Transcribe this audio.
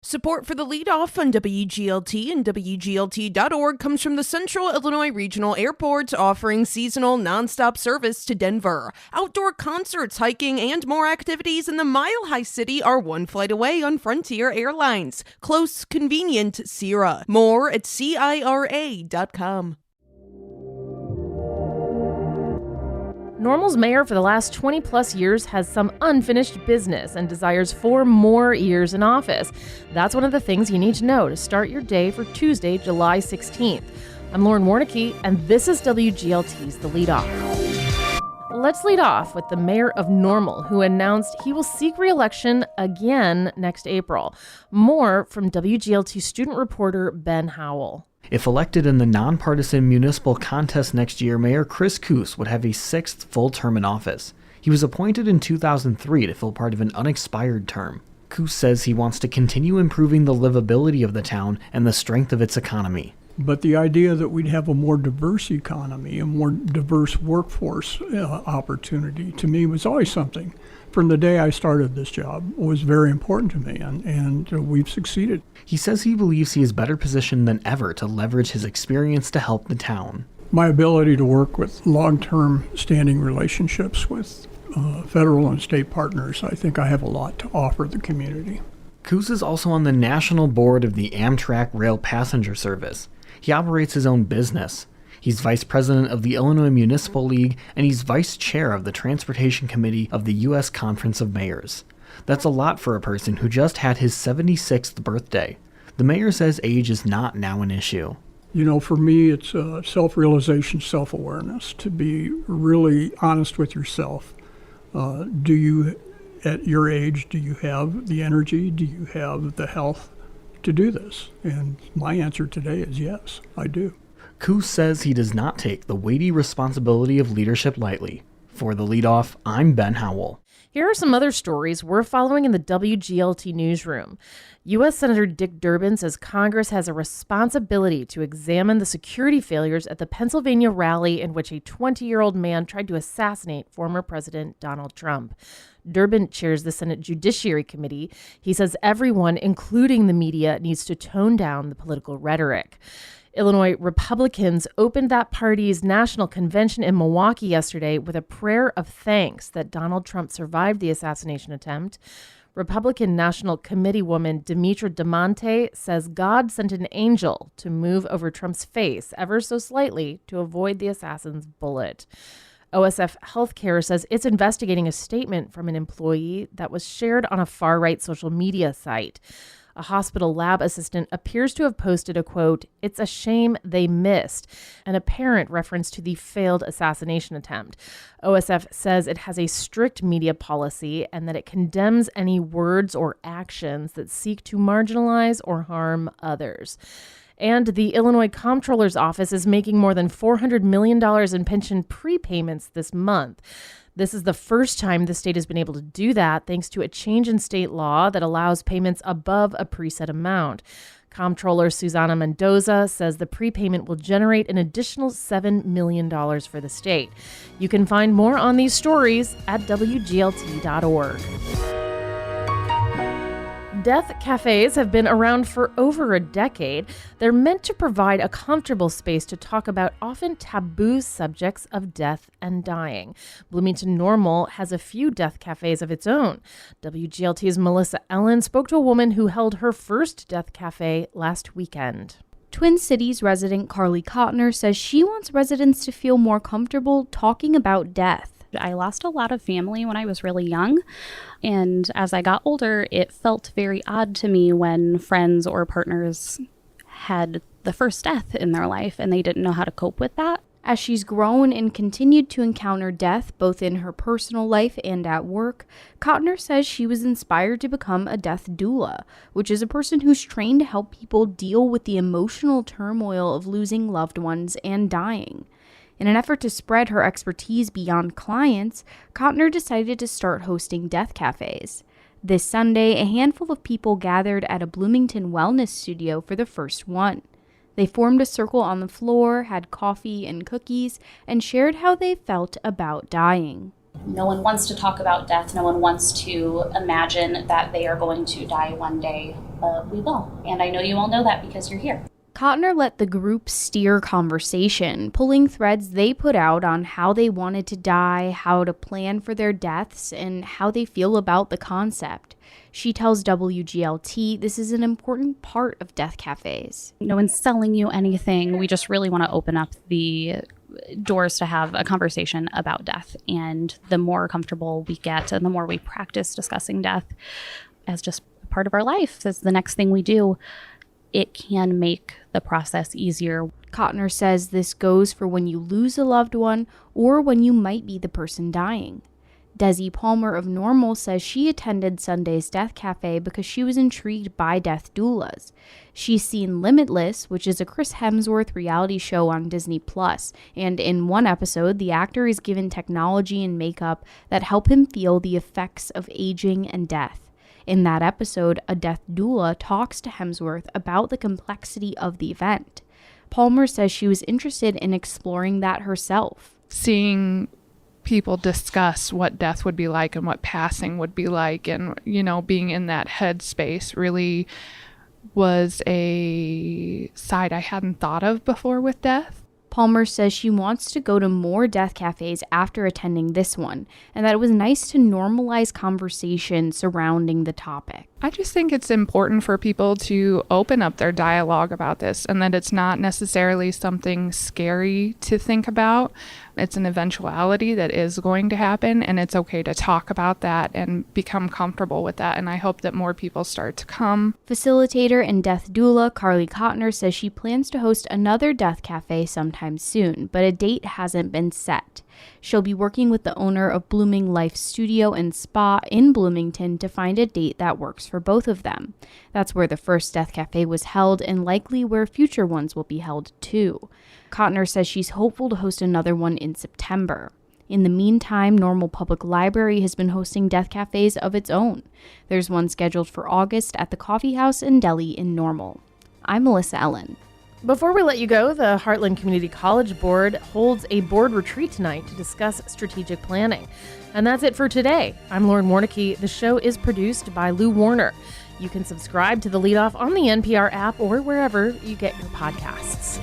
Support for the Leadoff on WGLT and WGLT.org comes from the Central Illinois Regional Airport, offering seasonal nonstop service to Denver. Outdoor concerts, hiking, and more activities in the Mile High City are one flight away on Frontier Airlines. Close, convenient, Sierra. More at CIRA.com. Normal's mayor for the last 20-plus years has some unfinished business and desires 4 more years in office. That's one of the things you need to know to start your day for Tuesday, July 16th. I'm Lauren Warnicki, and this is WGLT's The Leadoff. Let's lead off with the mayor of Normal, who announced he will seek re-election again next April. More from WGLT student reporter Ben Howell. If elected in the nonpartisan municipal contest next year, Mayor Koos would have a 6th full term in office. He was appointed in 2003 to fill part of an unexpired term. Koos says he wants to continue improving the livability of the town and the strength of its economy. But the idea that we'd have a more diverse economy, a more diverse workforce opportunity, to me was always something. From the day I started this job, was very important to me, and we've succeeded. He says he believes he is better positioned than ever to leverage his experience to help the town. My ability to work with long-term standing relationships with federal and state partners, I think I have a lot to offer the community. Koos is also on the national board of the Amtrak Rail Passenger Service. He operates his own business. He's vice president of the Illinois Municipal League, and he's vice chair of the Transportation Committee of the U.S. Conference of Mayors. That's a lot for a person who just had his 76th birthday. The mayor says age is not now an issue. You know, for me, it's self-realization, self-awareness, to be really honest with yourself. Do you, at your age, do you have the energy? Do you have the health to do this? And my answer today is yes, I do. Koos says he does not take the weighty responsibility of leadership lightly. For The Leadoff, I'm Ben Howell. Here are some other stories we're following in the WGLT newsroom. U.S. Senator Dick Durbin says Congress has a responsibility to examine the security failures at the Pennsylvania rally in which a 20-year-old man tried to assassinate former President Donald Trump. Durbin chairs the Senate Judiciary Committee. He says everyone, including the media, needs to tone down the political rhetoric. Illinois Republicans opened that party's national convention in Milwaukee yesterday with a prayer of thanks that Donald Trump survived the assassination attempt. Republican National Committee woman Demetra DeMonte says God sent an angel to move over Trump's face ever so slightly to avoid the assassin's bullet. OSF Healthcare says it's investigating a statement from an employee that was shared on a far-right social media site. A hospital lab assistant appears to have posted a quote, "It's a shame they missed," an apparent reference to the failed assassination attempt. OSF says it has a strict media policy and that it condemns any words or actions that seek to marginalize or harm others. And the Illinois Comptroller's Office is making more than $400 million in pension prepayments this month. This is the first time the state has been able to do that thanks to a change in state law that allows payments above a preset amount. Comptroller Susana Mendoza says the prepayment will generate an additional $7 million for the state. You can find more on these stories at WGLT.org. Death cafes have been around for over a decade. They're meant to provide a comfortable space to talk about often taboo subjects of death and dying. Bloomington Normal has a few death cafes of its own. WGLT's Melissa Ellin spoke to a woman who held her first death cafe last weekend. Twin Cities resident Carly Cotner says she wants residents to feel more comfortable talking about death. I lost a lot of family when I was really young, and as I got older, it felt very odd to me when friends or partners had the first death in their life and they didn't know how to cope with that. As she's grown and continued to encounter death both in her personal life and at work, Cotner says she was inspired to become a death doula, which is a person who's trained to help people deal with the emotional turmoil of losing loved ones and dying. In an effort to spread her expertise beyond clients, Cotner decided to start hosting death cafes. This Sunday, a handful of people gathered at a Bloomington wellness studio for the first one. They formed a circle on the floor, had coffee and cookies, and shared how they felt about dying. No one wants to talk about death. No one wants to imagine that they are going to die one day, but we will. And I know you all know that because you're here. Kottner let the group steer conversation, pulling threads they put out on how they wanted to die, how to plan for their deaths, and how they feel about the concept. She tells WGLT this is an important part of death cafes. No one's selling you anything. We just really want to open up the doors to have a conversation about death. And the more comfortable we get and the more we practice discussing death as just part of our life, as the next thing we do, it can make the process easier. Kottner says this goes for when you lose a loved one or when you might be the person dying. Desi Palmer of Normal says she attended Sunday's Death Cafe because she was intrigued by death doulas. She's seen Limitless, which is a Chris Hemsworth reality show on Disney+, and in one episode, the actor is given technology and makeup that help him feel the effects of aging and death. In that episode, a death doula talks to Hemsworth about the complexity of the event. Palmer says she was interested in exploring that herself. Seeing people discuss what death would be like and what passing would be like, and, being in that headspace really was a side I hadn't thought of before with death. Palmer says she wants to go to more death cafes after attending this one, and that it was nice to normalize conversation surrounding the topic. I just think it's important for people to open up their dialogue about this, and that it's not necessarily something scary to think about. It's an eventuality that is going to happen, and it's okay to talk about that and become comfortable with that. And I hope that more people start to come. Facilitator and death doula Carly Kottner says she plans to host another death cafe sometime soon, but a date hasn't been set. She'll be working with the owner of Blooming Life Studio and Spa in Bloomington to find a date that works for both of them. That's where the first Death Cafe was held and likely where future ones will be held too. Kottner says she's hopeful to host another one in September. In the meantime, Normal Public Library has been hosting death cafes of its own. There's one scheduled for August at the Coffee House and Deli in Normal. I'm Melissa Ellin. Before we let you go, the Heartland Community College Board holds a board retreat tonight to discuss strategic planning. And that's it for today. I'm Lauren Warnicki. The show is produced by Lou Warner. You can subscribe to the Leadoff on the NPR app or wherever you get your podcasts.